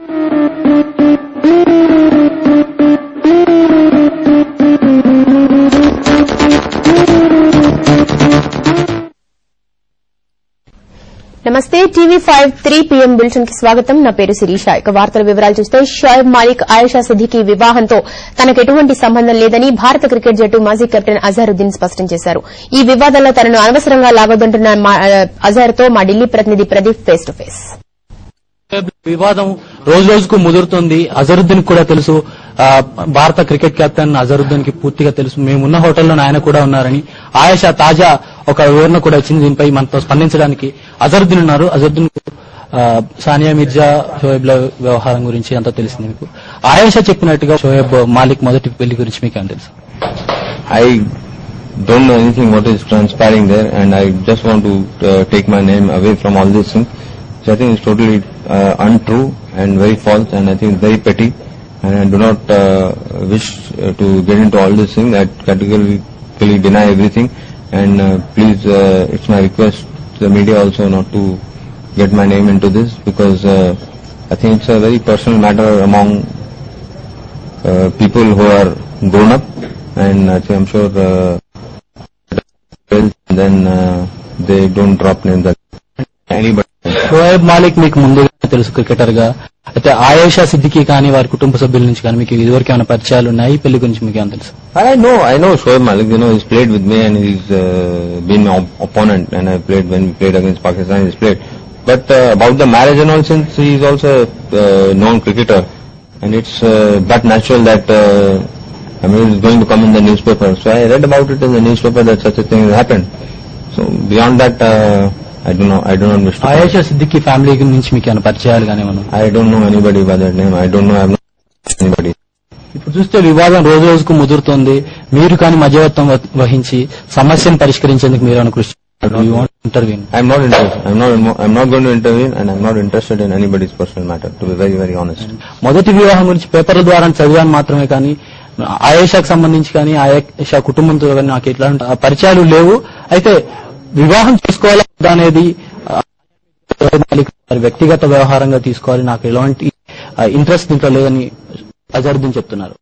నమస్తే TV5 3 PM bulletin కి స్వాగతం. నా పేరు శిరీష. ఇక వార్తల వివరాలు చూస్తే షోయబ్ మాలిక్ ఆయేషా సిద్దికీ వివాహంతో తనకు ఎటువంటి సంబంధం లేదని భారత క్రికెట్ జట్టు మాజీ కెప్టెన్ అజారుద్దీన్ స్పష్టం చేశారు. ఈ వివాదంలో తనను అనవసరంగా లాగొద్దంటున్న అజార్తో మా ఢిల్లీ ప్రతినిధి ప్రదీప్ ఫేస్ టు ఫేస్. వివాదం రోజు రోజుకు ముదురుతోంది. అజరుద్దీన్ కూడా తెలుసు, భారత క్రికెట్ కెప్టెన్ అజరుద్దీన్ కి పూర్తిగా తెలుసు. మేమున్న హోటల్లో ఆయన కూడా ఉన్నారని ఆయేషా తాజా ఒక వివరణ కూడా ఇచ్చింది. దీనిపై మనతో స్పందించడానికి అజరుద్దీన్ ఉన్నారు. అజరుద్దీన్ సానియా మిర్జా షోయబ్ ల వ్యవహారం గురించి అంతా తెలిసింది మీకు. ఆయేషా చెప్పినట్టుగా షోయబ్ మాలిక్ మొదటి పెళ్లి గురించి మీకు ఏం తెలుసు? I don't know anything what is transpiring there, and I just want to take my name away from all this thing. So I think it's totally untrue and very false, and I think it's very petty, and I do not wish to get into all this thing. I categorically deny everything, and please, it's my request to the media also not to get my name into this, because I think it's a very personal matter among people who are grown up, and I think I'm sure then they don't drop names at anybody. Shoaib Malik మీకు ముందుగా తెలుసు cricketer గా. అయితే ఆయేషా సిద్దికీ కానీ వారి కుటుంబ సభ్యుల నుంచి కానీ మీకు ఇదివరకు ఏమైనా పరిచయాలు ఉన్నాయి? ఈ పెళ్లి గురించి మీకు ఏమైనా తెలుసు? I know Shoaib Malik. He's played with me, and he's been my opponent, and I played when we played against Pakistan. He's played, but about the marriage and all, since he's also a known cricketer, and it's but natural that it's going to come in the newspaper. So I read about it in the newspaper that such a thing has happened. So beyond that, I do not wish to. Ayesha Siddiqui family నుంచి మీకు ఏమైనా పరిచయాలు కానీ ఏమన్నా? I don't know anybody by that name. I don't know. I have not anybody. ఇప్పుడు చూస్తే వివాదం రోజు రోజుకు ముదురుతోంది. మీరు కానీ మధ్యవర్తం వహించి సమస్యను పరిష్కరించేందుకు మీరు ఏమైనా కృషి interview? I'm not interested. I'm not going to intervene, and I'm not interested in anybody's personal matter, to be very, very honest. మొదటి వివాహం గురించి పేపర్ల ద్వారా చదివాను మాత్రమే, కానీ ఆయేషాకు సంబంధించి కానీ ఆయేషా కుటుంబంతో కానీ నాకు ఎట్లాంటి పరిచయాలు లేవు. అయితే వివాహం చేసుకోవాలా అనేది వ్యక్తిగత వ్యవహారంగా తీసుకోవాలి, నాకు ఎలాంటి ఇంట్రెస్ట్ దీంట్లో లేదని అజరుద్దీన్ చెప్తున్నారు.